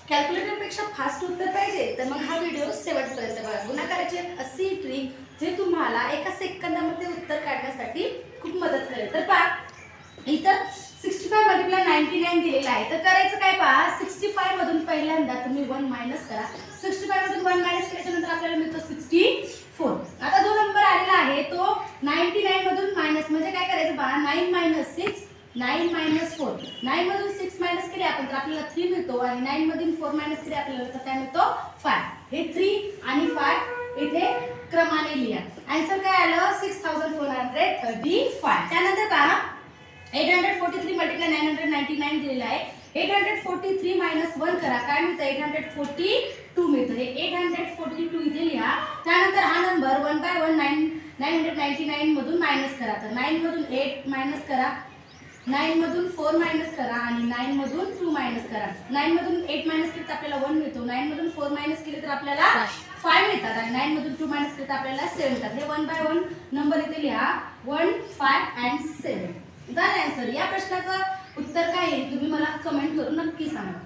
कॅल्क्युलेटरपेक्षा fast उत्तर पाहिजे तर मग हा व्हिडिओ शेवटपर्यंत बघा। गुणाकाराची एक अशी ट्रिक जे तुम्हाला एका सेकंदामध्ये उत्तर काढण्यासाठी खूप मदत करेल। तर पहा इथं 65 मल्टिप्लाय 99 दिलेला आहे। तर करायचं काय पहा 65 मधून पहिल्यांदा तुम्ही 1 मायनस करा। 65 मधून 1 मायनस केल्यानंतर आपल्याला मिळतो 64। आता जो नंबर आलेला आहे तो 99 मधून मायनस म्हणजे काय करायचं पहा 9 मायनस 6 9 मायनस 4 9 मधून 6 मायनस केले आपण तर आपल्याला 3 मिळतो आणि 9 मधून 4 मायनस केले आपल्याला तर काय मिळतो 5। हे 3 आणि 5 इथे क्रमाने लिहा। आन्सर काय आलं 6435। त्यानंतर पहा 843 मल्टिप्लाय 999 दिलेला आहे। 843 मायनस 1 करा काय मिळतं 842 मिळतं। हे 842 इथे लिहा। त्यानंतर हा नंबर 1 बाय 1 999 मधून मायनस करा। तर 9 मधून 8 मायनस करा 9 मधून 4 मायनस करा आणि 9 मधून 2 मायनस करा। 9 मधून 8 मायनस केले तर आपल्याला 1 मिळतो। 9 मधून 4 मायनस केले तर आपल्याला 5 मिळतात आणि 9 मधून 2 मायनस केले तर आपल्याला 7 मिळतात। हे 1 बाय 1 नंबर इथे लिहा 1 5 and 7 झालं आन्सर। या प्रश्नाचं उत्तर काय आहे तुम्ही मला कमेंट करून नक्की सांगा।